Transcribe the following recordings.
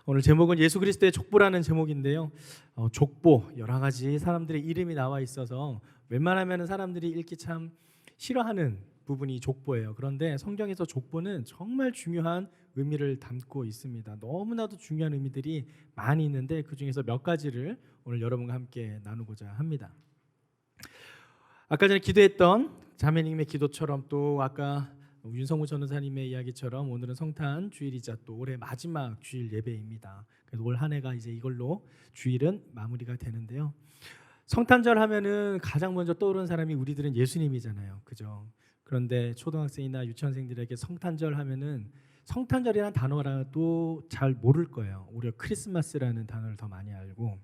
오늘 제목은 예수 그리스도의 족보라는 제목인데요. 족보 여러 가지 사람들의 이름이 나와 있어서 웬만하면 사람들이 읽기 참 싫어하는 부분이 족보예요. 그런데 성경에서 족보는 정말 중요한 의미를 담고 있습니다. 너무나도 중요한 의미들이 많이 있는데 그 중에서 몇 가지를 오늘 여러분과 함께 나누고자 합니다. 아까 전에 기도했던 자매님의 기도처럼 또 아까 윤성우 전도사님의 이야기처럼 오늘은 성탄 주일이자 또 올해 마지막 주일 예배입니다. 그래서 올 한 해가 이제 이걸로 주일은 마무리가 되는데요. 성탄절 하면은 가장 먼저 떠오르는 사람이 우리들은 예수님이잖아요, 그죠? 그런데 초등학생이나 유치원생들에게 성탄절 하면은 성탄절이라는 단어라도 잘 모를 거예요. 오히려 크리스마스라는 단어를 더 많이 알고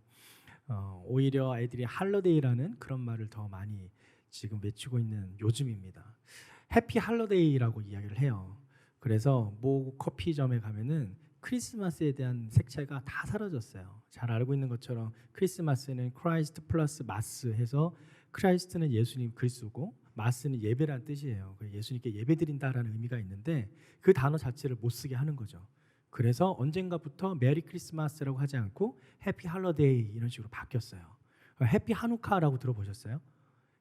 오히려 아이들이 할러데이라는 그런 말을 더 많이 지금 외치고 있는 요즘입니다. 해피 할러데이라고 이야기를 해요. 그래서 모 커피점에 가면은 크리스마스에 대한 색채가 다 사라졌어요. 잘 알고 있는 것처럼 크리스마스는 크라이스트 플러스 마스 해서 크라이스트는 예수님 그리스도고 마스는 예배라는 뜻이에요. 예수님께 예배드린다라는 의미가 있는데 그 단어 자체를 못 쓰게 하는 거죠. 그래서 언젠가부터 메리 크리스마스라고 하지 않고 해피 할러데이 이런 식으로 바뀌었어요. 해피 하누카라고 들어보셨어요?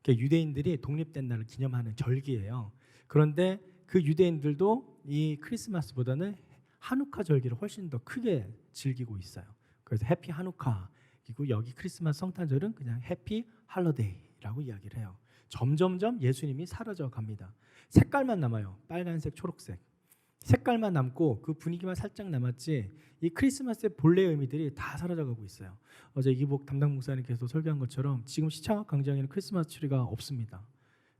유대인들이 독립된 날을 기념하는 절기예요. 그런데 그 유대인들도 이 크리스마스보다는 하누카 절기를 훨씬 더 크게 즐기고 있어요. 그래서 해피 하누카, 그리고 여기 크리스마스 성탄절은 그냥 해피 할러데이라고 이야기를 해요. 점점점 예수님이 사라져 갑니다. 색깔만 남아요. 빨간색, 초록색. 색깔만 남고 그 분위기만 살짝 남았지 이 크리스마스의 본래 의미들이 다 사라져가고 있어요. 어제 이복 담당 목사님께서 설교한 것처럼 지금 시창학 광장에는 크리스마스 트리가 없습니다.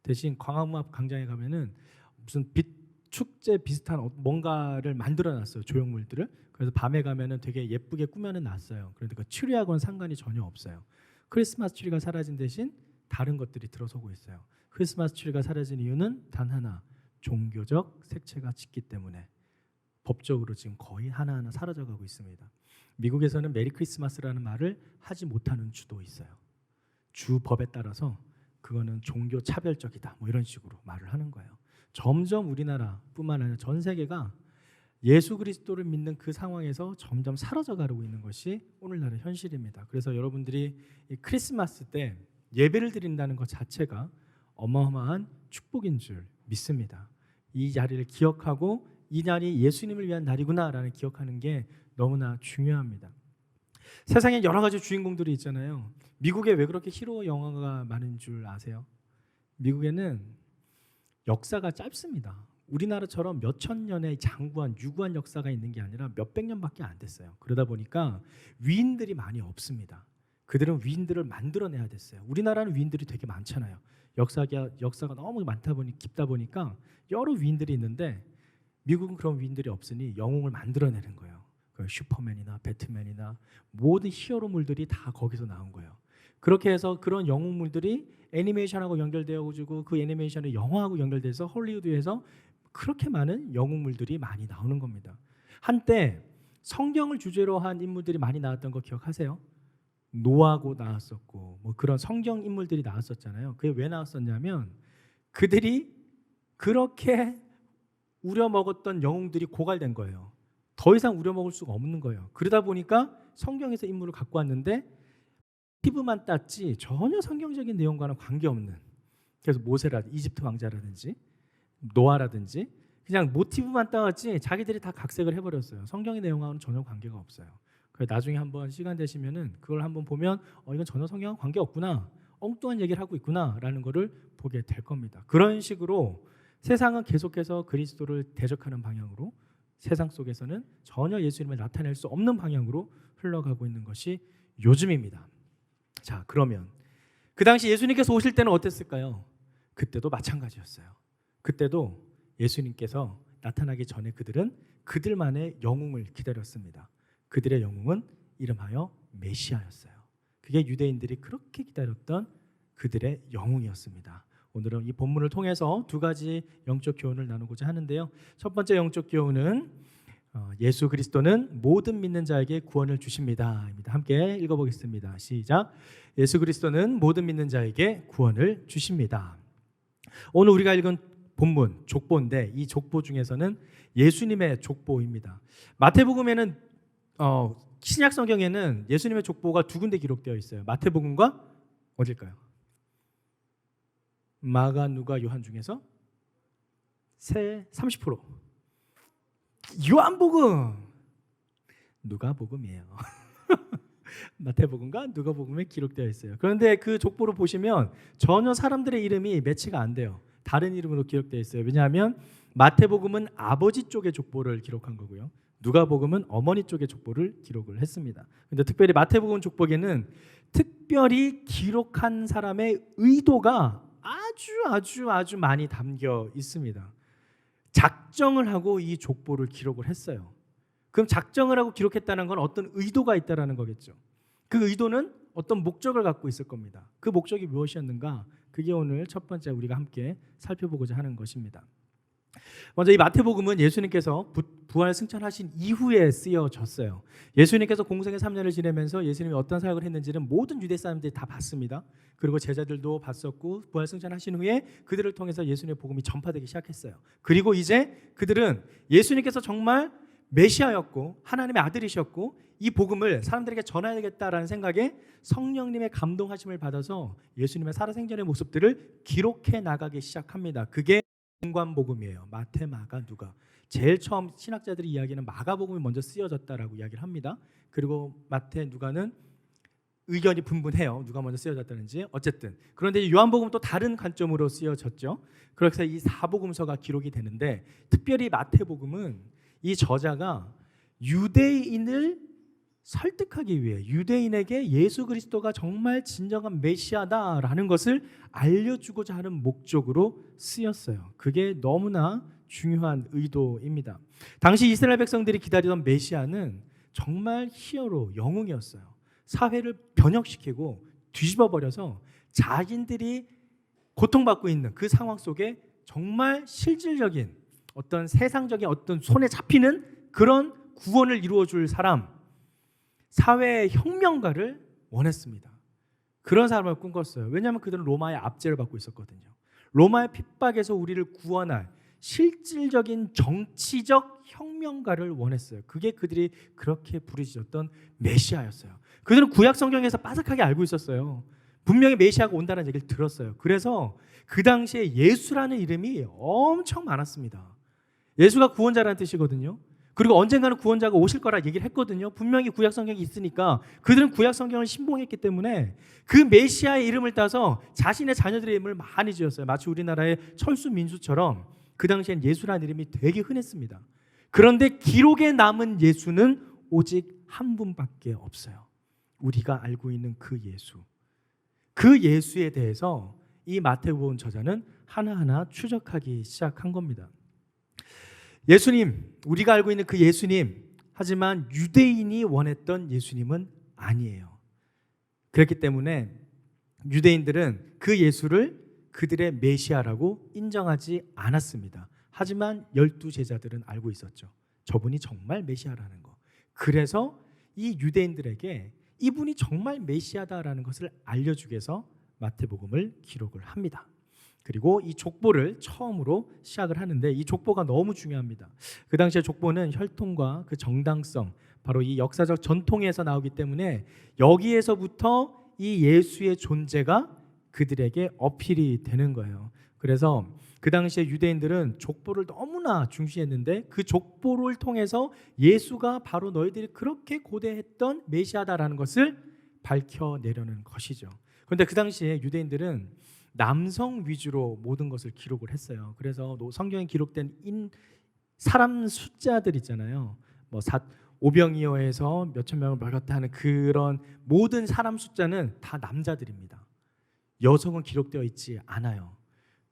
대신 광화문 앞 광장에 가면은 무슨 빛 축제 비슷한 뭔가를 만들어놨어요. 조형물들을. 그래서 밤에 가면은 되게 예쁘게 꾸며는 놨어요. 그런데 그 트리하고는 상관이 전혀 없어요. 크리스마스 트리가 사라진 대신 다른 것들이 들어서고 있어요. 크리스마스 트리가 사라진 이유는 단 하나, 종교적 색채가 짙기 때문에 법적으로 지금 거의 하나하나 사라져가고 있습니다. 미국에서는 메리 크리스마스라는 말을 하지 못하는 주도 있어요. 주 법에 따라서 그거는 종교 차별적이다 뭐 이런 식으로 말을 하는 거예요. 점점 우리나라뿐만 아니라 전 세계가 예수 그리스도를 믿는 그 상황에서 점점 사라져가고 있는 것이 오늘날의 현실입니다. 그래서 여러분들이 이 크리스마스 때 예배를 드린다는 것 자체가 어마어마한 축복인 줄 믿습니다. 이 자리를 기억하고 이 날이 예수님을 위한 날이구나라는 기억하는 게 너무나 중요합니다. 세상에 여러 가지 주인공들이 있잖아요. 미국에 왜 그렇게 히로 영화가 많은 줄 아세요? 미국에는 역사가 짧습니다. 우리나라처럼 몇천 년의 장구한 유구한 역사가 있는 게 아니라 몇백 년밖에 안 됐어요. 그러다 보니까 위인들이 많이 없습니다. 그들은 위인들을 만들어내야 됐어요. 우리나라는 위인들이 되게 많잖아요. 역사가 너무 많다 보니 깊다 보니까 여러 위인들이 있는데 미국은 그런 위인들이 없으니 영웅을 만들어내는 거예요. 슈퍼맨이나 배트맨이나 모든 히어로물들이 다 거기서 나온 거예요. 그렇게 해서 그런 영웅물들이 애니메이션하고 연결되어지고 그 애니메이션이 영화하고 연결돼서 헐리우드에서 그렇게 많은 영웅물들이 많이 나오는 겁니다. 한때 성경을 주제로 한 인물들이 많이 나왔던 거 기억하세요? 노아고 나왔었고 뭐 그런 성경 인물들이 나왔었잖아요. 그게 왜 나왔었냐면 그들이 그렇게 우려먹었던 영웅들이 고갈된 거예요. 더 이상 우려먹을 수가 없는 거예요. 그러다 보니까 성경에서 인물을 갖고 왔는데 피부만 땄지 전혀 성경적인 내용과는 관계없는, 그래서 모세라든지 이집트 왕자라든지 노아라든지 그냥 모티브만 따왔지 자기들이 다 각색을 해버렸어요. 성경의 내용과는 전혀 관계가 없어요. 나중에 한번 시간 되시면은 그걸 한번 보면 이건 전혀 성경과 관계 없구나, 엉뚱한 얘기를 하고 있구나라는 것을 보게 될 겁니다. 그런 식으로 세상은 계속해서 그리스도를 대적하는 방향으로, 세상 속에서는 전혀 예수님을 나타낼 수 없는 방향으로 흘러가고 있는 것이 요즘입니다. 자, 그러면 그 당시 예수님께서 오실 때는 어땠을까요? 그때도 마찬가지였어요. 그때도 예수님께서 나타나기 전에 그들은 그들만의 영웅을 기다렸습니다. 그들의 영웅은 이름하여 메시아였어요. 그게 유대인들이 그렇게 기다렸던 그들의 영웅이었습니다. 오늘은 이 본문을 통해서 두 가지 영적 교훈을 나누고자 하는데요. 첫 번째 영적 교훈은 예수 그리스도는 모든 믿는 자에게 구원을 주십니다. 함께 읽어보겠습니다. 시작. 예수 그리스도는 모든 믿는 자에게 구원을 주십니다. 오늘 우리가 읽은 본문 족보인데 이 족보 중에서는 예수님의 족보입니다. 마태복음에는 신약 성경에는 예수님의 족보가 두 군데 기록되어 있어요. 마태복음과 어딜까요? 마가, 누가, 요한 중에서 30%. 요한복음, 누가복음이에요. 마태복음과 누가복음에 기록되어 있어요. 그런데 그 족보를 보시면 전혀 사람들의 이름이 매치가 안 돼요. 다른 이름으로 기록되어 있어요. 왜냐하면 마태복음은 아버지 쪽의 족보를 기록한 거고요. 누가복음은 어머니 쪽의 족보를 기록을 했습니다. 근데 특별히 마태복음 족보에는 특별히 기록한 사람의 의도가 아주 많이 담겨 있습니다. 작정을 하고 이 족보를 기록을 했어요. 그럼 작정을 하고 기록했다는 건 어떤 의도가 있다라는 거겠죠. 그 의도는 어떤 목적을 갖고 있을 겁니다. 그 목적이 무엇이었는가? 그게 오늘 첫 번째 우리가 함께 살펴보고자 하는 것입니다. 먼저 이 마태복음은 예수님께서 부활 승천하신 이후에 쓰여졌어요. 예수님께서 공생의 3년을 지내면서 예수님이 어떤 사역을 했는지는 모든 유대 사람들이 다 봤습니다. 그리고 제자들도 봤었고 부활 승천하신 후에 그들을 통해서 예수님의 복음이 전파되기 시작했어요. 그리고 이제 그들은 예수님께서 정말 메시아였고 하나님의 아들이셨고 이 복음을 사람들에게 전해야겠다라는 생각에 성령님의 감동하심을 받아서 예수님의 살아생전의 모습들을 기록해 나가기 시작합니다. 그게 공관복음이에요. 마태, 마가, 누가. 제일 처음 신학자들이 이야기는 마가복음이 먼저 쓰여졌다라고 이야기를 합니다. 그리고 마태, 누가는 의견이 분분해요. 누가 먼저 쓰여졌다는지. 어쨌든 그런데 요한복음은 또 다른 관점으로 쓰여졌죠. 그래서 이 사복음서가 기록이 되는데 특별히 마태복음은 이 저자가 유대인을 설득하기 위해 유대인에게 예수 그리스도가 정말 진정한 메시아다라는 것을 알려주고자 하는 목적으로 쓰였어요. 그게 너무나 중요한 의도입니다. 당시 이스라엘 백성들이 기다리던 메시아는 정말 히어로, 영웅이었어요. 사회를 변혁시키고 뒤집어버려서 자신들이 고통받고 있는 그 상황 속에 정말 실질적인 어떤 세상적인 어떤 손에 잡히는 그런 구원을 이루어줄 사람, 사회의 혁명가를 원했습니다. 그런 사람을 꿈꿨어요. 왜냐하면 그들은 로마의 압제를 받고 있었거든요. 로마의 핍박에서 우리를 구원할 실질적인 정치적 혁명가를 원했어요. 그게 그들이 그렇게 부르짖었던 메시아였어요. 그들은 구약 성경에서 빠삭하게 알고 있었어요. 분명히 메시아가 온다는 얘기를 들었어요. 그래서 그 당시에 예수라는 이름이 엄청 많았습니다. 예수가 구원자라는 뜻이거든요. 그리고 언젠가는 구원자가 오실 거라 얘기를 했거든요. 분명히 구약 성경이 있으니까 그들은 구약 성경을 신봉했기 때문에 그 메시아의 이름을 따서 자신의 자녀들의 이름을 많이 지었어요. 마치 우리나라의 철수 민수처럼 그 당시엔 예수라는 이름이 되게 흔했습니다. 그런데 기록에 남은 예수는 오직 한 분밖에 없어요. 우리가 알고 있는 그 예수. 그 예수에 대해서 이 마태복음 저자는 하나하나 추적하기 시작한 겁니다. 예수님, 우리가 알고 있는 그 예수님, 하지만 유대인이 원했던 예수님은 아니에요. 그렇기 때문에 유대인들은 그 예수를 그들의 메시아라고 인정하지 않았습니다. 하지만 12제자들은 알고 있었죠. 저분이 정말 메시아라는 거. 그래서 이 유대인들에게 이분이 정말 메시아다라는 것을 알려주기 위해서 마태복음을 기록을 합니다. 그리고 이 족보를 처음으로 시작을 하는데 이 족보가 너무 중요합니다. 그 당시에 족보는 혈통과 그 정당성, 바로 이 역사적 전통에서 나오기 때문에 여기에서부터 이 예수의 존재가 그들에게 어필이 되는 거예요. 그래서 그 당시에 유대인들은 족보를 너무나 중시했는데 그 족보를 통해서 예수가 바로 너희들이 그렇게 고대했던 메시아다라는 것을 밝혀내려는 것이죠. 그런데 그 당시에 유대인들은 남성 위주로 모든 것을 기록을 했어요. 그래서 성경에 기록된 사람 숫자들 있잖아요. 뭐 오병이어에서 몇천 명을 먹였다 하는 그런 모든 사람 숫자는 다 남자들입니다. 여성은 기록되어 있지 않아요.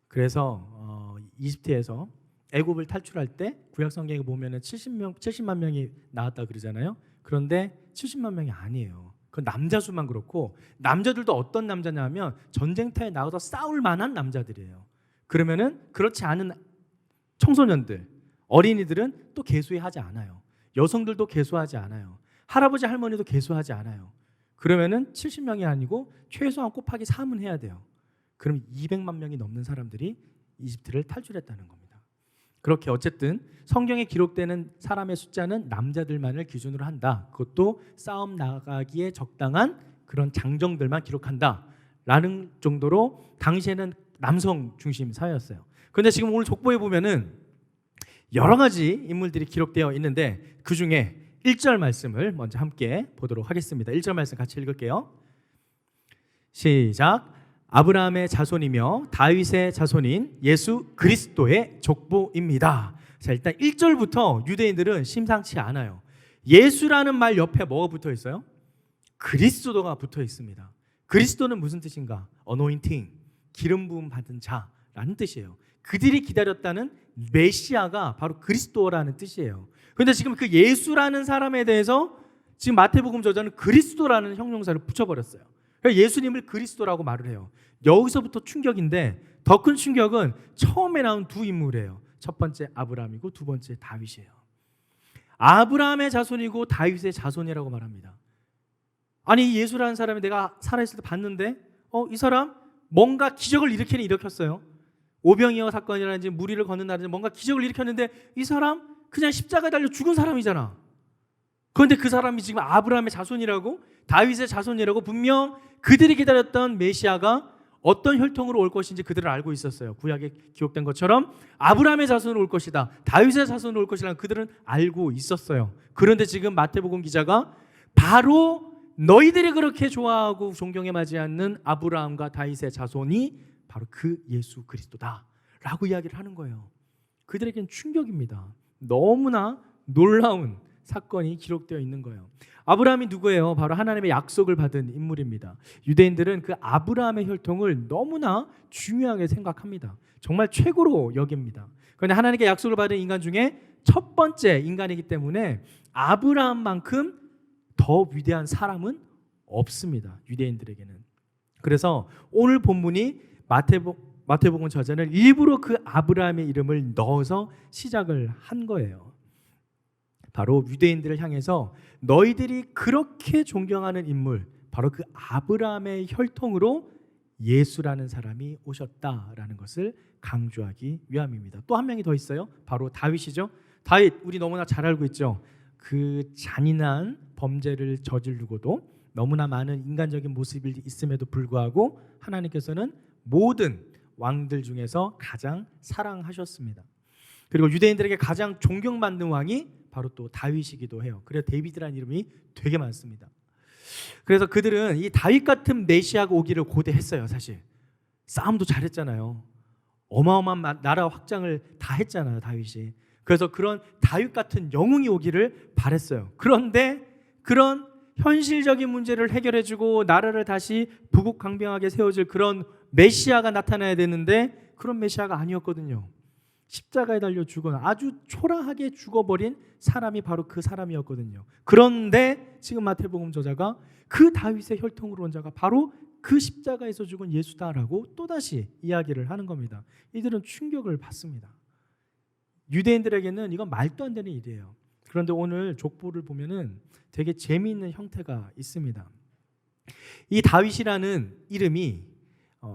그래서 이집트에서 애굽을 탈출할 때 구약 성경에 보면은 70만 명이 나왔다 그러잖아요. 그런데 70만 명이 아니에요. 그 남자 수만 그렇고 남자들도 어떤 남자냐면 전쟁터에 나가서 싸울 만한 남자들이에요. 그러면은 그렇지 않은 청소년들, 어린이들은 또 계수하지 않아요. 여성들도 계수하지 않아요. 할아버지 할머니도 계수하지 않아요. 그러면은 70명이 아니고 최소한 곱하기 3은 해야 돼요. 그럼 200만 명이 넘는 사람들이 이집트를 탈출했다는 겁니다. 그렇게 어쨌든 성경에 기록되는 사람의 숫자는 남자들만을 기준으로 한다. 그것도 싸움 나가기에 적당한 그런 장정들만 기록한다 라는 정도로 당시에는 남성 중심 사회였어요. 그런데 지금 오늘 족보에 보면은 여러 가지 인물들이 기록되어 있는데 그 중에 1절 말씀을 먼저 함께 보도록 하겠습니다. 1절 말씀 같이 읽을게요. 시작. 아브라함의 자손이며 다윗의 자손인 예수 그리스도의 족보입니다. 자, 일단 1절부터 유대인들은 심상치 않아요. 예수라는 말 옆에 뭐가 붙어 있어요? 그리스도가 붙어 있습니다. 그리스도는 무슨 뜻인가? anointing, 기름 부음 받은 자라는 뜻이에요. 그들이 기다렸다는 메시아가 바로 그리스도라는 뜻이에요. 그런데 지금 그 예수라는 사람에 대해서 지금 마태복음 저자는 그리스도라는 형용사를 붙여버렸어요. 그러니까 예수님을 그리스도라고 말을 해요. 여기서부터 충격인데 더 큰 충격은 처음에 나온 두 인물이에요. 첫 번째 아브라함이고 두 번째 다윗이에요. 아브라함의 자손이고 다윗의 자손이라고 말합니다. 아니 예수라는 사람이 내가 살아있을 때 봤는데 이 사람 뭔가 기적을 일으켰어요. 오병이어 사건이라든지 무리를 걷는다든지 뭔가 기적을 일으켰는데 이 사람 그냥 십자가에 달려 죽은 사람이잖아. 그런데 그 사람이 지금 아브라함의 자손이라고 다윗의 자손이라고 분명 그들이 기다렸던 메시아가 어떤 혈통으로 올 것인지 그들은 알고 있었어요. 구약에 기록된 것처럼 아브라함의 자손으로 올 것이다, 다윗의 자손으로 올 것이라는 그들은 알고 있었어요. 그런데 지금 마태복음 기자가 바로 너희들이 그렇게 좋아하고 존경에 맞지 않는 아브라함과 다윗의 자손이 바로 그 예수 그리스도다 라고 이야기를 하는 거예요. 그들에게는 충격입니다. 너무나 놀라운 사건이 기록되어 있는 거예요. 아브라함이 누구예요? 바로 하나님의 약속을 받은 인물입니다. 유대인들은 그 아브라함의 혈통을 너무나 중요하게 생각합니다. 정말 최고로 여깁니다. 그런데 하나님께 약속을 받은 인간 중에 첫 번째 인간이기 때문에 아브라함만큼 더 위대한 사람은 없습니다. 유대인들에게는. 그래서 오늘 본문이 마태복음 저자는 일부러 그 아브라함의 이름을 넣어서 시작을 한 거예요. 바로 유대인들을 향해서 너희들이 그렇게 존경하는 인물, 바로 그 아브라함의 혈통으로 예수라는 사람이 오셨다라는 것을 강조하기 위함입니다. 또 한 명이 더 있어요. 바로 다윗이죠. 다윗 우리 너무나 잘 알고 있죠. 그 잔인한 범죄를 저지르고도 너무나 많은 인간적인 모습이 있음에도 불구하고 하나님께서는 모든 왕들 중에서 가장 사랑하셨습니다. 그리고 유대인들에게 가장 존경받는 왕이 바로 또 다윗이기도 해요. 그래서 데이비드라는 이름이 되게 많습니다. 그래서 그들은 이 다윗 같은 메시아가 오기를 고대했어요. 사실 싸움도 잘했잖아요. 어마어마한 나라 확장을 다 했잖아요, 다윗이. 그래서 그런 다윗 같은 영웅이 오기를 바랬어요. 그런데 그런 현실적인 문제를 해결해주고 나라를 다시 부국강병하게 세워줄 그런 메시아가 나타나야 되는데 그런 메시아가 아니었거든요. 십자가에 달려 죽은 아주 초라하게 죽어버린 사람이 바로 그 사람이었거든요. 그런데 지금 마태복음 저자가 그 다윗의 혈통으로 온 자가 바로 그 십자가에서 죽은 예수다라고 또다시 이야기를 하는 겁니다. 이들은 충격을 받습니다. 유대인들에게는 이건 말도 안 되는 일이에요. 그런데 오늘 족보를 보면은 되게 재미있는 형태가 있습니다. 이 다윗이라는 이름이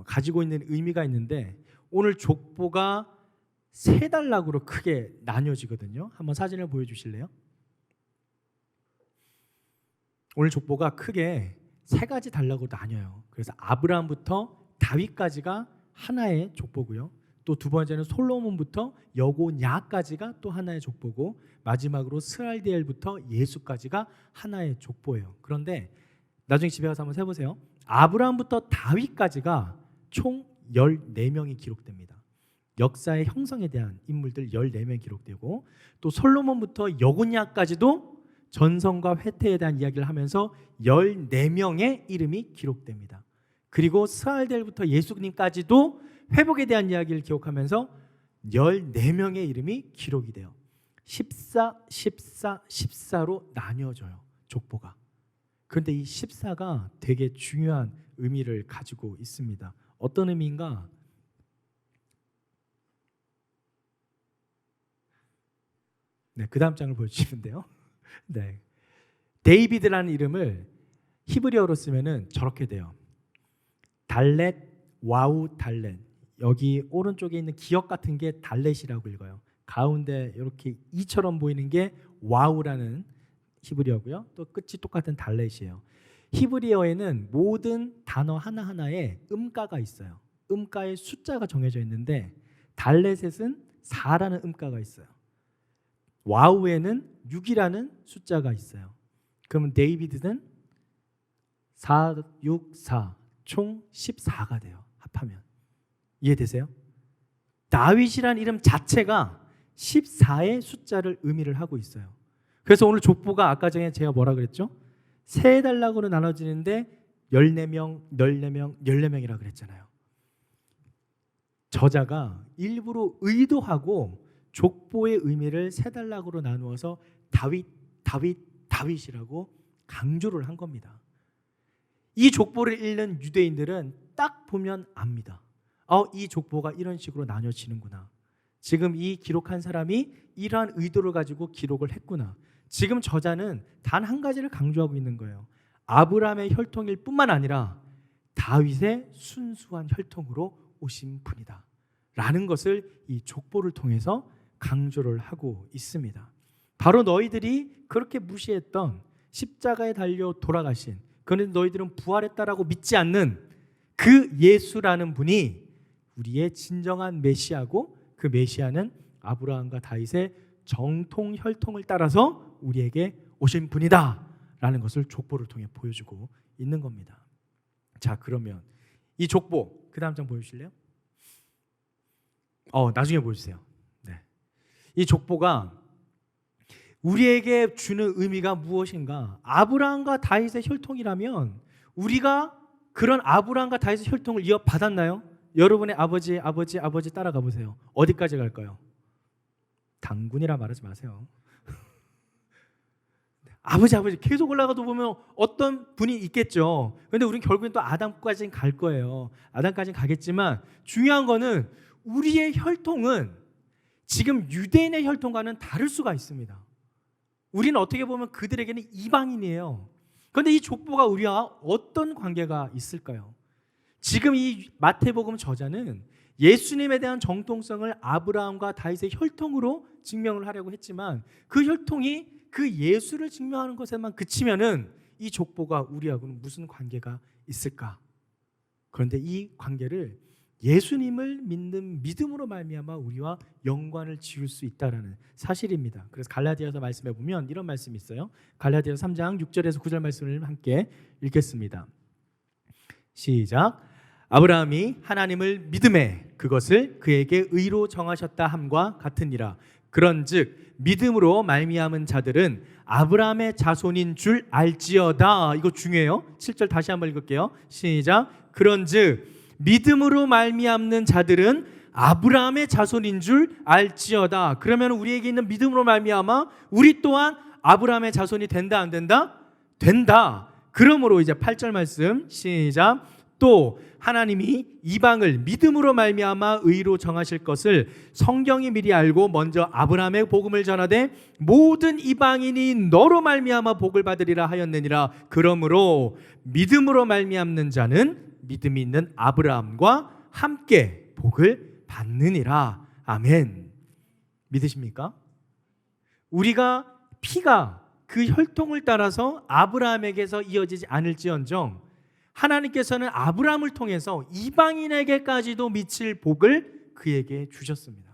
가지고 있는 의미가 있는데 오늘 족보가 세 단락으로 크게 나뉘어지거든요. 한번 사진을 보여주실래요? 오늘 족보가 크게 세 가지 단락으로 나뉘어요. 그래서 아브라함부터 다윗까지가 하나의 족보고요. 또 두 번째는 솔로몬부터 여고냐까지가 또 하나의 족보고 마지막으로 스알디엘부터 예수까지가 하나의 족보예요. 그런데 나중에 집에 가서 한번 세보세요. 아브라함부터 다윗까지가 총 14명이 기록됩니다. 역사의 형성에 대한 인물들 14명이 기록되고 또 솔로몬부터 여고냐까지도 전성과 회태에 대한 이야기를 하면서 14명의 이름이 기록됩니다. 그리고 스알디엘부터 예수님까지도 회복에 대한 이야기를 기록하면서 14명의 이름이 기록이 돼요. 14, 14, 14로 나뉘어져요. 족보가. 그런데 이 14가 되게 중요한 의미를 가지고 있습니다. 어떤 의미인가? 네, 그 다음 장을 보여주시면 돼요. 네, 데이비드라는 이름을 히브리어로 쓰면은 저렇게 돼요. 달렛 와우 달렛. 여기 오른쪽에 있는 기역 같은 게 달렛이라고 읽어요. 가운데 이렇게 이처럼 보이는 게 와우라는 히브리어고요. 또 끝이 똑같은 달렛이에요. 히브리어에는 모든 단어 하나하나에 음가가 있어요. 음가의 숫자가 정해져 있는데 달렛에는 4라는 음가가 있어요. 와우에는 6이라는 숫자가 있어요. 그러면 데이비드는 4, 6, 4, 총 14가 돼요. 합하면. 이해되세요? 다윗이란 이름 자체가 14의 숫자를 의미를 하고 있어요. 그래서 오늘 족보가 아까 전에 제가 뭐라 그랬죠? 세 단락으로 나눠지는데 14명, 14명, 14명이라 그랬잖아요. 저자가 일부러 의도하고 족보의 의미를 세 단락으로 나누어서 다윗이라고 강조를 한 겁니다. 이 족보를 읽는 유대인들은 딱 보면 압니다. 이 족보가 이런 식으로 나뉘어지는구나. 지금 이 기록한 사람이 이러한 의도를 가지고 기록을 했구나. 지금 저자는 단 한 가지를 강조하고 있는 거예요. 아브라함의 혈통일 뿐만 아니라 다윗의 순수한 혈통으로 오신 분이다 라는 것을 이 족보를 통해서 강조를 하고 있습니다. 바로 너희들이 그렇게 무시했던 십자가에 달려 돌아가신, 그런데 너희들은 부활했다라고 믿지 않는 그 예수라는 분이 우리의 진정한 메시아고, 그 메시아는 아브라함과 다윗의 정통 혈통을 따라서 우리에게 오신 분이다 라는 것을 족보를 통해 보여주고 있는 겁니다. 자, 그러면 이 족보 그 다음 장 보여주실래요? 나중에 보여주세요. 네. 이 족보가 우리에게 주는 의미가 무엇인가? 아브라함과 다윗의 혈통이라면 우리가 그런 아브라함과 다윗의 혈통을 이어받았나요? 여러분의 아버지 따라가 보세요. 어디까지 갈까요? 당군이라 말하지 마세요. 아버지 계속 올라가도 보면 어떤 분이 있겠죠. 그런데 우리는 결국엔 또 아담까지는 갈 거예요. 아담까지는 가겠지만 중요한 거는 우리의 혈통은 지금 유대인의 혈통과는 다를 수가 있습니다. 우리는 어떻게 보면 그들에게는 이방인이에요. 그런데 이 족보가 우리와 어떤 관계가 있을까요? 지금 이 마태복음 저자는 예수님에 대한 정통성을 아브라함과 다윗의 혈통으로 증명을 하려고 했지만 그 혈통이 그 예수를 증명하는 것에만 그치면은 이 족보가 우리하고는 무슨 관계가 있을까? 그런데 이 관계를 예수님을 믿는 믿음으로 말미암아 우리와 연관을 지을 수 있다라는 사실입니다. 그래서 갈라디아서 말씀해 보면 이런 말씀이 있어요. 갈라디아서 3장 6절에서 9절 말씀을 함께 읽겠습니다. 시작. 아브라함이 하나님을 믿음에 그것을 그에게 의로 정하셨다 함과 같으니라. 그런즉 믿음으로 말미암은 자들은 아브라함의 자손인 줄 알지어다. 이거 중요해요. 7절 다시 한번 읽을게요. 시작. 그런즉 믿음으로 말미암는 자들은 아브라함의 자손인 줄 알지어다. 그러면 우리에게 있는 믿음으로 말미암아 우리 또한 아브라함의 자손이 된다 안 된다? 된다. 그러므로 이제 8절 말씀 시작. 또 하나님이 이방을 믿음으로 말미암아 의로 정하실 것을 성경이 미리 알고 먼저 아브라함의 복음을 전하되 모든 이방인이 너로 말미암아 복을 받으리라 하였느니라. 그러므로 믿음으로 말미암는 자는 믿음이 있는 아브라함과 함께 복을 받느니라. 아멘. 믿으십니까? 우리가 피가 그 혈통을 따라서 아브라함에게서 이어지지 않을지언정 하나님께서는 아브라함을 통해서 이방인에게까지도 미칠 복을 그에게 주셨습니다.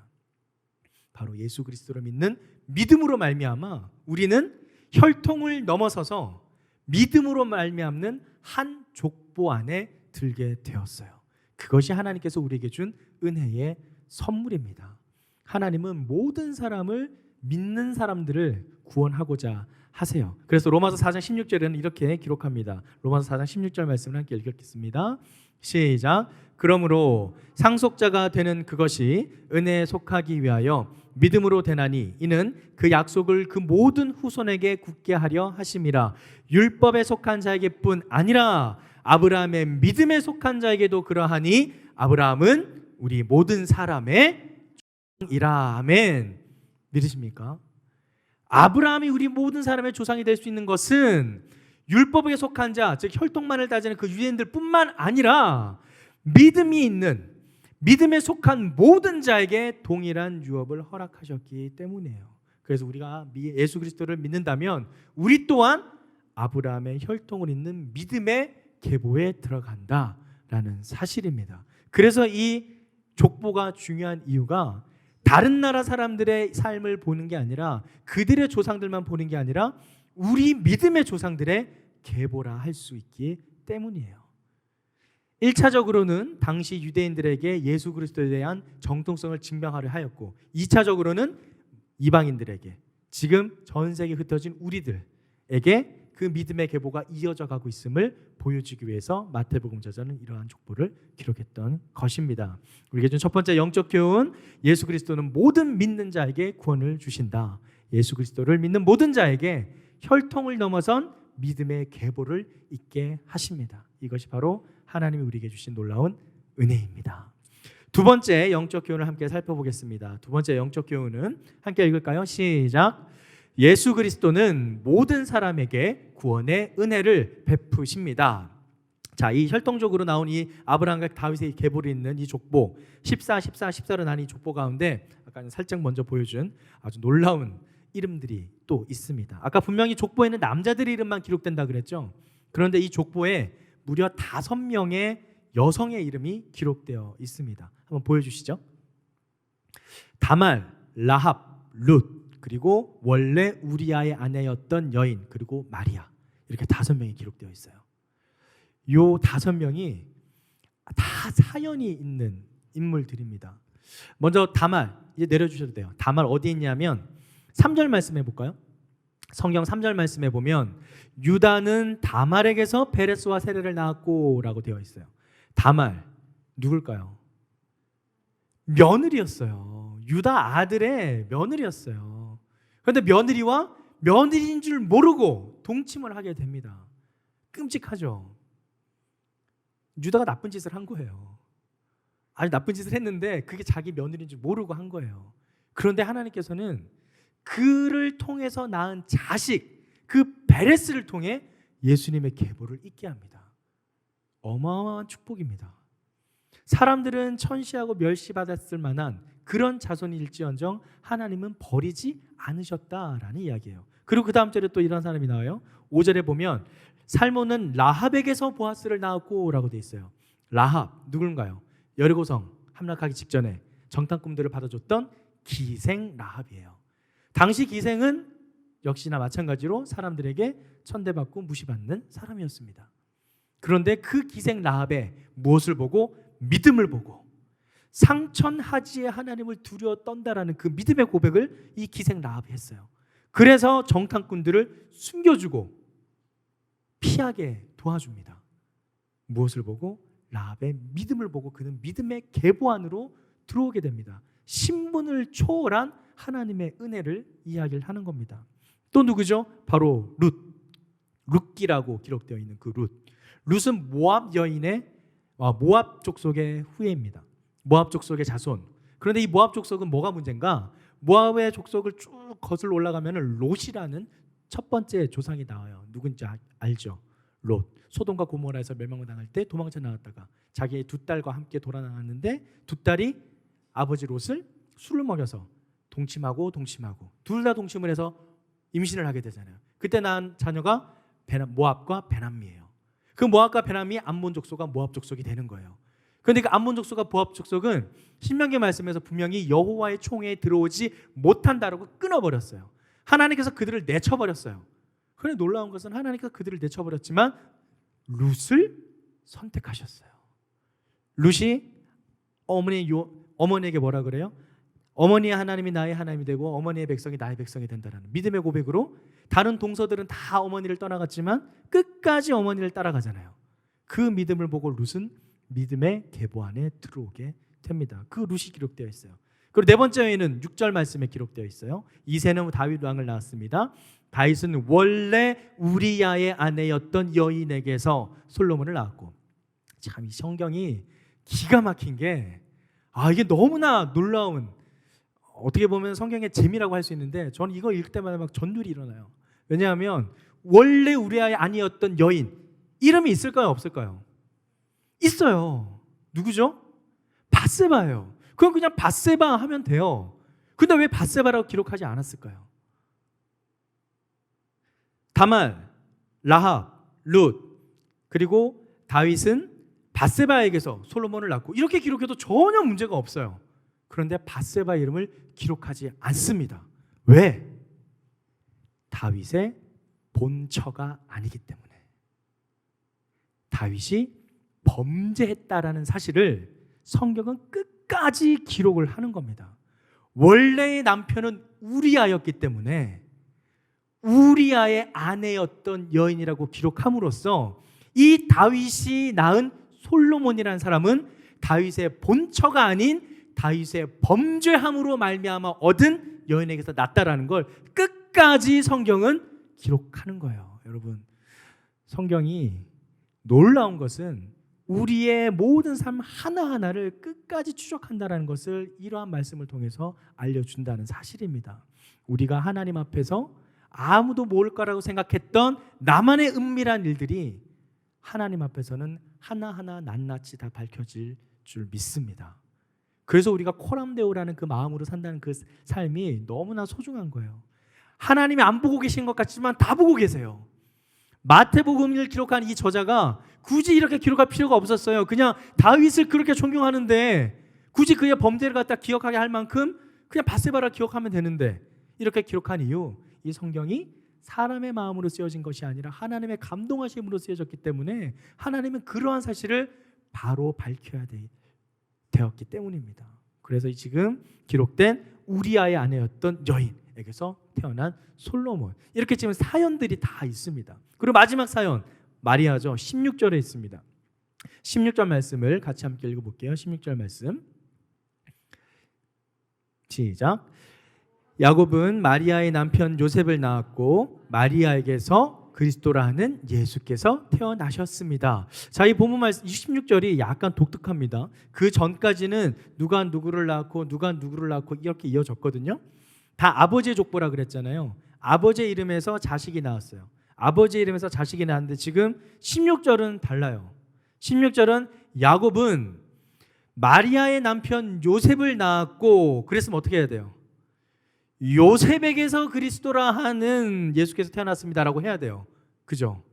바로 예수 그리스도를 믿는 믿음으로 말미암아 우리는 혈통을 넘어서서 믿음으로 말미암는 한 족보 안에 들게 되었어요. 그것이 하나님께서 우리에게 준 은혜의 선물입니다. 하나님은 모든 사람을 믿는 사람들을 구원하고자 하세요. 그래서 로마서 4장 16절에는 이렇게 기록합니다. 로마서 4장 16절 말씀을 함께 읽겠습니다. 시작. 그러므로 상속자가 되는 그것이 은혜에 속하기 위하여 믿음으로 되나니 이는 그 약속을 그 모든 후손에게 굳게 하려 하심이라. 율법에 속한 자에게뿐 아니라 아브라함의 믿음에 속한 자에게도 그러하니 아브라함은 우리 모든 사람의 조상이라. 아멘. 믿으십니까? 아브라함이 우리 모든 사람의 조상이 될 수 있는 것은 율법에 속한 자, 즉 혈통만을 따지는 그 유대인들 뿐만 아니라 믿음이 있는, 믿음에 속한 모든 자에게 동일한 유업을 허락하셨기 때문이에요. 그래서 우리가 예수 그리스도를 믿는다면 우리 또한 아브라함의 혈통을 잇는 믿음의 계보에 들어간다라는 사실입니다. 그래서 이 족보가 중요한 이유가 다른 나라 사람들의 삶을 보는 게 아니라 그들의 조상들만 보는 게 아니라 우리 믿음의 조상들의 계보라 할 수 있기 때문이에요. 1차적으로는 당시 유대인들에게 예수 그리스도에 대한 정통성을 증명하려 하였고 2차적으로는 이방인들에게 지금 전 세계에 흩어진 우리들에게 그 믿음의 계보가 이어져 가고 있음을 보여주기 위해서 마태복음 저자는 이러한 족보를 기록했던 것입니다. 우리에게 준 첫 번째 영적 교훈, 예수 그리스도는 모든 믿는 자에게 구원을 주신다. 예수 그리스도를 믿는 모든 자에게 혈통을 넘어선 믿음의 계보를 있게 하십니다. 이것이 바로 하나님이 우리에게 주신 놀라운 은혜입니다. 두 번째 영적 교훈을 함께 살펴보겠습니다. 두 번째 영적 교훈은 함께 읽을까요? 시작. 예수 그리스도는 모든 사람에게 구원의 은혜를 베푸십니다. 자, 이 혈통적으로 나온 이 아브라함과 다윗의 계보를 잇는 이 족보 14로 나뉜 이 족보 가운데 아까 살짝 먼저 보여준 아주 놀라운 이름들이 또 있습니다. 아까 분명히 족보에는 남자들의 이름만 기록된다 그랬죠. 그런데 이 족보에 무려 5명의 여성의 이름이 기록되어 있습니다. 한번 보여주시죠. 다말, 라합, 룻, 그리고 원래 우리아의 아내였던 여인, 그리고 마리아, 이렇게 5명이 기록되어 있어요. 요 5명이 다 사연이 있는 인물들입니다. 먼저 다말, 이제 내려주셔도 돼요. 다말 어디 있냐면 3절 말씀해 볼까요? 성경 3절 말씀에 보면 유다는 다말에게서 베레스와 세레를 낳았고 라고 되어 있어요. 다말 누굴까요? 며느리였어요. 유다 아들의 며느리였어요. 그런데 며느리와 며느리인 줄 모르고 동침을 하게 됩니다. 끔찍하죠. 유다가 나쁜 짓을 한 거예요. 아주 나쁜 짓을 했는데 그게 자기 며느리인 줄 모르고 한 거예요. 그런데 하나님께서는 그를 통해서 낳은 자식, 그 베레스를 통해 예수님의 계보를 잇게 합니다. 어마어마한 축복입니다. 사람들은 천시하고 멸시받았을 만한 그런 자손일지언정 하나님은 버리지 않으셨다라는 이야기예요. 그리고 그 다음 절에 또 이런 사람이 나와요. 5절에 보면 살몬은 라합에게서 보아스를 낳았고 라고 돼 있어요. 라합 누군가요? 여리고성 함락하기 직전에 정탐 꿈들을 받아줬던 기생 라합이에요. 당시 기생은 역시나 마찬가지로 사람들에게 천대받고 무시받는 사람이었습니다. 그런데 그 기생 라합의 무엇을 보고? 믿음을 보고 상천하지에 하나님을 두려워 떤다라는 그 믿음의 고백을 이 기생 라합이 했어요. 그래서 정탐꾼들을 숨겨주고 피하게 도와줍니다. 무엇을 보고? 라합의 믿음을 보고 그는 믿음의 계보 안으로 들어오게 됩니다. 신분을 초월한 하나님의 은혜를 이야기를 하는 겁니다. 또 누구죠? 바로 룻기라고 기록되어 있는 그 룻은 모압 여인의 모압 족속의 후예입니다. 모압 족속의 자손. 그런데 이 모압 족속은 뭐가 문제인가? 모압의 족속을 쭉 거슬러 올라가면 롯이라는 첫 번째 조상이 나와요. 누군지 알죠? 롯. 소돔과 고모라에서 멸망당할 때 도망쳐 나왔다가 자기의 두 딸과 함께 돌아 나왔는데 두 딸이 아버지 롯을 술을 먹여서 동침하고 둘 다 동침을 해서 임신을 하게 되잖아요. 그때 낳은 자녀가 모압과 베남미예요. 그 모압과 베남이 암몬 족속과 모압 족속이 되는 거예요. 그런데 그 암몬 족속과 모압 족속은 신명기 말씀에서 분명히 여호와의 총회에 들어오지 못한다라고 끊어버렸어요. 하나님께서 그들을 내쳐버렸어요. 그런데 놀라운 것은 하나님께서 그들을 내쳐버렸지만 룻을 선택하셨어요. 룻이 어머니에게 뭐라 그래요? 어머니의 하나님이 나의 하나님이 되고 어머니의 백성이 나의 백성이 된다라는 믿음의 고백으로 다른 동서들은 다 어머니를 떠나갔지만 끝까지 어머니를 따라가잖아요. 그 믿음을 보고 룻은 믿음의 계보 안에 들어오게 됩니다. 그 룻이 기록되어 있어요. 그리고 네 번째에는 6절 말씀에 기록되어 있어요. 이새는 다윗 왕을 낳았습니다. 다윗은 원래 우리아의 아내였던 여인에게서 솔로몬을 낳았고, 참 이 성경이 기가 막힌 게 이게 너무나 놀라운, 어떻게 보면 성경의 재미라고 할 수 있는데 저는 이거 읽을 때마다 막 전율이 일어나요. 왜냐하면 원래 우리아의 아내였던 여인 이름이 있을까요? 없을까요? 있어요. 누구죠? 밧세바예요. 그건 그냥 밧세바 하면 돼요. 근데 왜 밧세바라고 기록하지 않았을까요? 다말, 라합, 룻, 그리고 다윗은 밧세바에게서 솔로몬을 낳고 이렇게 기록해도 전혀 문제가 없어요. 그런데 밧세바 이름을 기록하지 않습니다. 왜? 다윗의 본처가 아니기 때문에. 다윗이 범죄했다라는 사실을 성경은 끝까지 기록을 하는 겁니다. 원래의 남편은 우리아였기 때문에 우리아의 아내였던 여인이라고 기록함으로써 이 다윗이 낳은 솔로몬이라는 사람은 다윗의 본처가 아닌 다윗의 범죄함으로 말미암아 얻은 여인에게서 낳았다라는 걸 끝까지 성경은 기록하는 거예요. 여러분, 성경이 놀라운 것은 우리의 모든 삶 하나하나를 끝까지 추적한다는 것을 이러한 말씀을 통해서 알려준다는 사실입니다. 우리가 하나님 앞에서 아무도 모를 거라고 생각했던 나만의 은밀한 일들이 하나님 앞에서는 하나하나 낱낱이 다 밝혀질 줄 믿습니다. 그래서 우리가 코람데오라는 그 마음으로 산다는 그 삶이 너무나 소중한 거예요. 하나님이 안 보고 계신 것 같지만 다 보고 계세요. 마태복음을 기록한 이 저자가 굳이 이렇게 기록할 필요가 없었어요. 그냥 다윗을 그렇게 존경하는데 굳이 그의 범죄를 갖다 기억하게 할 만큼 그냥 밧세바를 기억하면 되는데 이렇게 기록한 이유, 이 성경이 사람의 마음으로 쓰여진 것이 아니라 하나님의 감동하심으로 쓰여졌기 때문에 하나님은 그러한 사실을 바로 밝혀야 되었기 때문입니다. 그래서 지금 기록된 우리아의 아내였던 여인에게서 태어난 솔로몬, 이렇게 지금 사연들이 다 있습니다. 그리고 마지막 사연 마리아죠. 16절에 있습니다. 16절 말씀을 같이 함께 읽어볼게요. 16절 말씀 시작. 야곱은 마리아의 남편 요셉을 낳았고 마리아에게서 그리스도라 하는 예수께서 태어나셨습니다. 자, 이 본문 말씀 26절이 약간 독특합니다. 그 전까지는 누가 누구를 낳고 누가 누구를 낳고 이렇게 이어졌거든요. 다 아버지의 족보라 그랬잖아요. 아버지의 이름에서 자식이 나왔어요. 아버지의 이름에서 자식이 나왔는데 지금 16절은 달라요. 16절은 야곱은 마리아의 남편 요셉을 낳았고, 그랬으면 어떻게 해야 돼요? 요셉에게서 그리스도라 하는 예수께서 태어났습니다라고 해야 돼요. 그죠?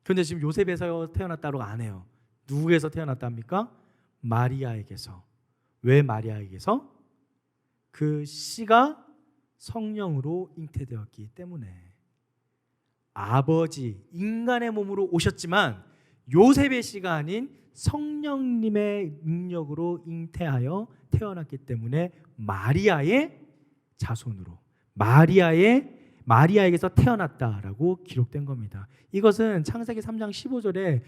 그런데 지금 요셉에서 태어났다고 안 해요. 누구에서 태어났답니까? 마리아에게서. 왜 마리아에게서? 그 씨가 성령으로 잉태되었기 때문에. 아버지 인간의 몸으로 오셨지만 요셉의 씨가 아닌 성령님의 능력으로 잉태하여 태어났기 때문에 마리아의 자손으로, 마리아에게서 태어났다라고 기록된 겁니다. 이것은 창세기 3장 15절에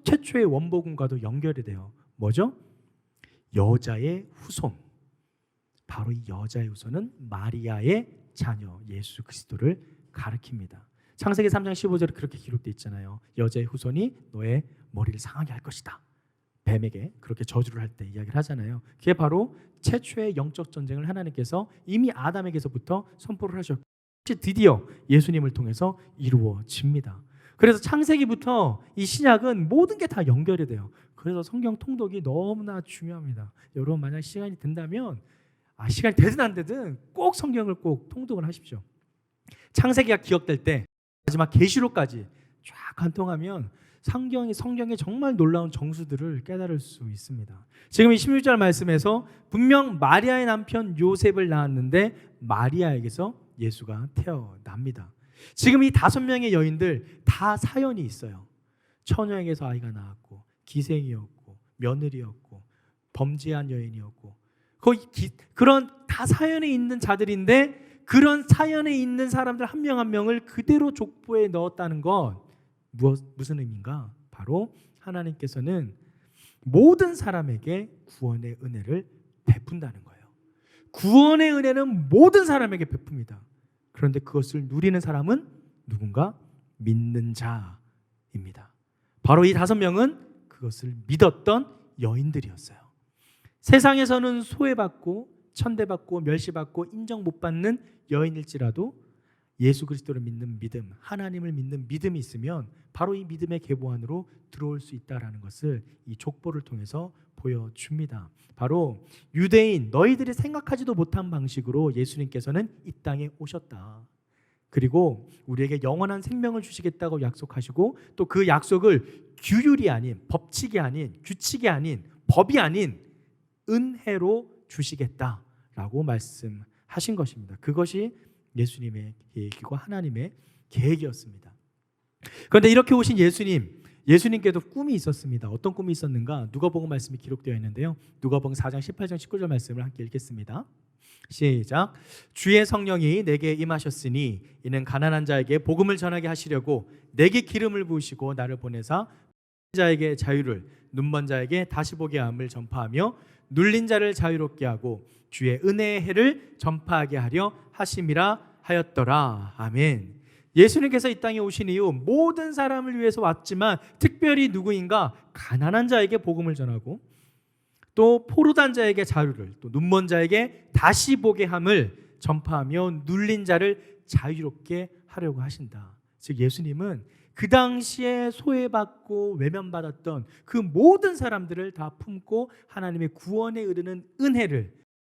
최초의 원복음과도 연결이 돼요. 뭐죠? 여자의 후손. 바로 이 여자의 후손은 마리아의 자녀 예수 그리스도를 가리킵니다. 창세기 3장 15절에 그렇게 기록되어 있잖아요. 여자의 후손이 너의 머리를 상하게 할 것이다. 뱀에게 그렇게 저주를 할 때 이야기를 하잖아요. 그게 바로 최초의 영적 전쟁을 하나님께서 이미 아담에게서부터 선포를 하셨고 드디어 예수님을 통해서 이루어집니다. 그래서 창세기부터 이 신약은 모든 게 다 연결이 돼요. 그래서 성경 통독이 너무나 중요합니다. 여러분 만약 시간이 된다면 시간이 되든 안 되든 꼭 성경을 꼭 통독을 하십시오. 창세기가 기억될 때 마지막 계시록까지 쫙 관통하면 성경의 정말 놀라운 정수들을 깨달을 수 있습니다. 지금 이 16절 말씀에서 분명 마리아의 남편 요셉을 낳았는데 마리아에게서 예수가 태어납니다. 지금 이 5명의 여인들 다 사연이 있어요. 처녀에게서 아이가 나왔고 기생이었고 며느리였고 범죄한 여인이었고 그런 다 사연에 있는 자들인데 그런 사연에 있는 사람들 한 명 한 명을 그대로 족보에 넣었다는 건 무슨 의미인가? 바로 하나님께서는 모든 사람에게 구원의 은혜를 베푼다는 거예요. 구원의 은혜는 모든 사람에게 베풉니다. 그런데 그것을 누리는 사람은 누군가? 믿는 자입니다. 바로 이 5명은 그것을 믿었던 여인들이었어요. 세상에서는 소외받고 천대받고 멸시받고 인정 못 받는 여인일지라도 예수 그리스도를 믿는 믿음, 하나님을 믿는 믿음이 있으면 바로 이 믿음의 계보 안으로 들어올 수 있다라는 것을 이 족보를 통해서 보여줍니다. 바로 유대인 너희들이 생각하지도 못한 방식으로 예수님께서는 이 땅에 오셨다. 그리고 우리에게 영원한 생명을 주시겠다고 약속하시고 또 그 약속을 규율이 아닌, 법칙이 아닌, 규칙이 아닌, 법이 아닌 은혜로 주시겠다라고 말씀하신 것입니다. 그것이 예수님의 계획이고 하나님의 계획이었습니다. 그런데 이렇게 오신 예수님께도 꿈이 있었습니다. 어떤 꿈이 있었는가? 누가복음 말씀이 기록되어 있는데요. 누가복음 4장 18절 19절 말씀을 함께 읽겠습니다. 시작. 주의 성령이 내게 임하셨으니 이는 가난한 자에게 복음을 전하게 하시려고 내게 기름을 부으시고 나를 보내사 자에게 자유를, 눈먼 자에게 다시 보게 함을 전파하며 눌린 자를 자유롭게 하고 주의 은혜의 해를 전파하게 하려 하심이라 하였더라. 아멘. 예수님께서 이 땅에 오신 이후 모든 사람을 위해서 왔지만 특별히 누구인가? 가난한 자에게 복음을 전하고 또 포로단 자에게 자유를, 또 눈먼 자에게 다시 보게 함을 전파하며 눌린 자를 자유롭게 하려고 하신다. 즉 예수님은 그 당시에 소외받고 외면받았던 그 모든 사람들을 다 품고 하나님의 구원에 이르는 은혜를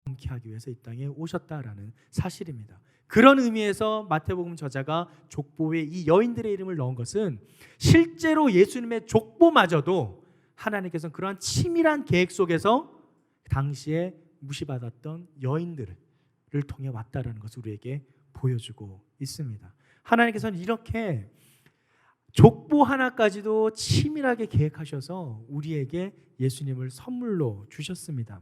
경험케 하기 위해서 이 땅에 오셨다라는 사실입니다. 그런 의미에서 마태복음 저자가 족보에 이 여인들의 이름을 넣은 것은 실제로 예수님의 족보마저도 하나님께서는 그러한 치밀한 계획 속에서 당시에 무시받았던 여인들을 통해 왔다라는 것을 우리에게 보여주고 있습니다. 하나님께서는 이렇게 족보 하나까지도 치밀하게 계획하셔서 우리에게 예수님을 선물로 주셨습니다.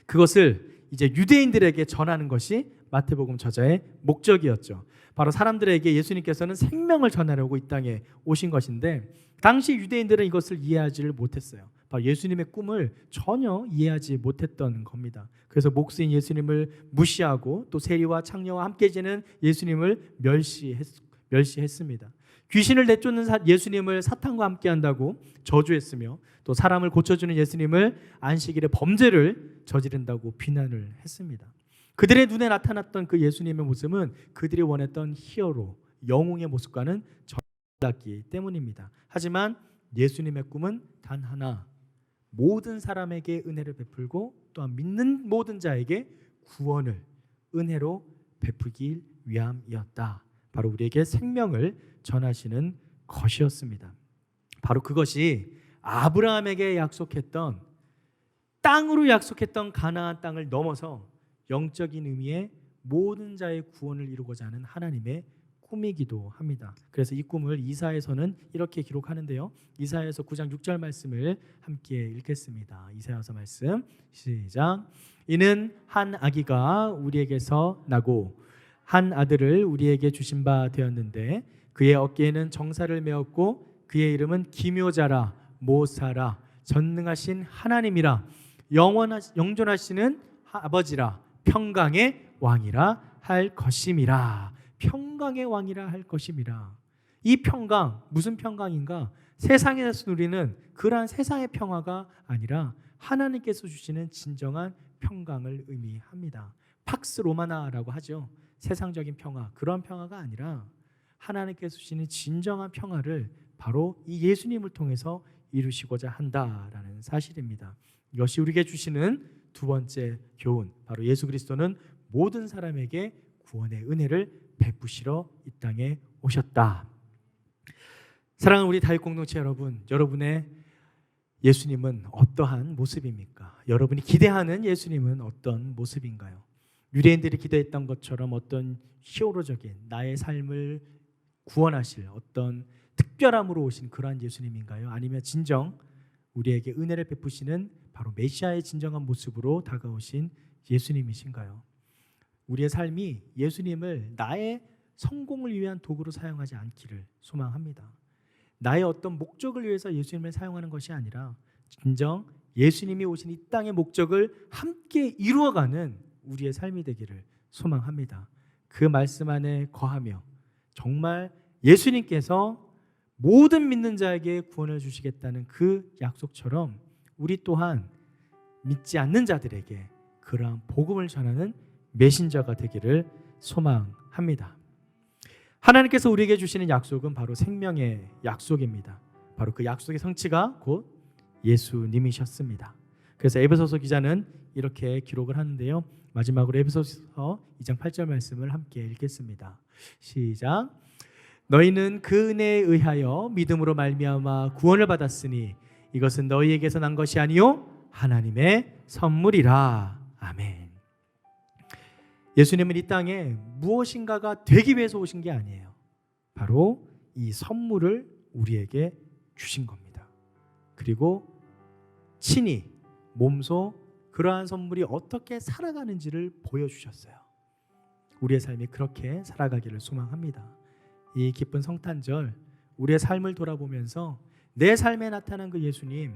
그것을 이제 유대인들에게 전하는 것이 마태복음 저자의 목적이었죠. 바로 사람들에게 예수님께서는 생명을 전하려고 이 땅에 오신 것인데 당시 유대인들은 이것을 이해하지를 못했어요. 바로 예수님의 꿈을 전혀 이해하지 못했던 겁니다. 그래서 목수인 예수님을 무시하고 또 세리와 창녀와 함께 지는 예수님을 멸시했습니다. 귀신을 내쫓는 예수님을 사탄과 함께 한다고 저주했으며 또 사람을 고쳐주는 예수님을 안식일에 범죄를 저지른다고 비난을 했습니다. 그들의 눈에 나타났던 그 예수님의 모습은 그들이 원했던 히어로, 영웅의 모습과는 달랐기 때문입니다. 하지만 예수님의 꿈은 단 하나, 모든 사람에게 은혜를 베풀고 또한 믿는 모든 자에게 구원을 은혜로 베풀기 위함이었다. 바로 우리에게 생명을 전하시는 것이었습니다. 바로 그것이 아브라함에게 약속했던 땅으로 약속했던 가나안 땅을 넘어서 영적인 의미의 모든 자의 구원을 이루고자 하는 하나님의 꿈이기도 합니다. 그래서 이 꿈을 이사야서는 이렇게 기록하는데요. 이사야서 9장 6절 말씀을 함께 읽겠습니다. 이사야서 말씀 시작. 이는 한 아기가 우리에게서 나고 한 아들을 우리에게 주신 바 되었는데 그의 어깨에는 정사를 메었고 그의 이름은 기묘자라 모사라 전능하신 하나님이라 영존하시는 아버지라 평강의 왕이라 할 것임이라. 평강의 왕이라 할 것임이라. 이 평강, 무슨 평강인가? 세상에서 누리는 그러한 세상의 평화가 아니라 하나님께서 주시는 진정한 평강을 의미합니다. 팍스 로마나라고 하죠. 세상적인 평화, 그런 평화가 아니라 하나님께서 주시는 진정한 평화를 바로 이 예수님을 통해서 이루시고자 한다라는 사실입니다. 이것이 우리에게 주시는 두 번째 교훈, 바로 예수 그리스도는 모든 사람에게 구원의 은혜를 베푸시러 이 땅에 오셨다. 사랑하는 우리 다윗 공동체 여러분, 여러분의 예수님은 어떠한 모습입니까? 여러분이 기대하는 예수님은 어떤 모습인가요? 유대인들이 기대했던 것처럼 어떤 히어로적인 나의 삶을 구원하실 어떤 특별함으로 오신 그러한 예수님인가요? 아니면 진정 우리에게 은혜를 베푸시는 바로 메시아의 진정한 모습으로 다가오신 예수님이신가요? 우리의 삶이 예수님을 나의 성공을 위한 도구로 사용하지 않기를 소망합니다. 나의 어떤 목적을 위해서 예수님을 사용하는 것이 아니라 진정 예수님이 오신 이 땅의 목적을 함께 이루어가는 우리의 삶이 되기를 소망합니다. 그 말씀 안에 거하며 정말 예수님께서 모든 믿는 자에게 구원을 주시겠다는 그 약속처럼 우리 또한 믿지 않는 자들에게 그러한 복음을 전하는 메신저가 되기를 소망합니다. 하나님께서 우리에게 주시는 약속은 바로 생명의 약속입니다. 바로 그 약속의 성취가 곧 예수님이셨습니다. 그래서 에베소서 기자는 이렇게 기록을 하는데요. 마지막으로 에베소서 2장 8절 말씀을 함께 읽겠습니다. 시작. 너희는 그 은혜에 의하여 믿음으로 말미암아 구원을 받았으니 이것은 너희에게서 난 것이 아니요 하나님의 선물이라. 아멘. 예수님은 이 땅에 무엇인가가 되기 위해서 오신 게 아니에요. 바로 이 선물을 우리에게 주신 겁니다. 그리고 친히 몸소 그러한 선물이 어떻게 살아가는지를 보여주셨어요. 우리의 삶이 그렇게 살아가기를 소망합니다. 이 기쁜 성탄절 우리의 삶을 돌아보면서 내 삶에 나타난 그 예수님,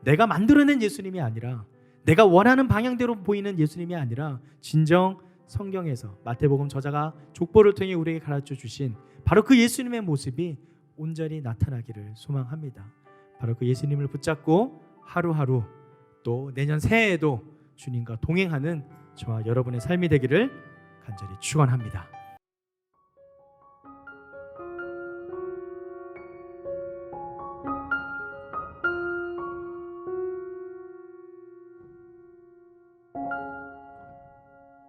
내가 만들어낸 예수님이 아니라 내가 원하는 방향대로 보이는 예수님이 아니라 진정 성경에서 마태복음 저자가 족보를 통해 우리에게 가르쳐 주신 바로 그 예수님의 모습이 온전히 나타나기를 소망합니다. 바로 그 예수님을 붙잡고 하루하루 또 내년 새해에도 주님과 동행하는 저와 여러분의 삶이 되기를 간절히 축원합니다.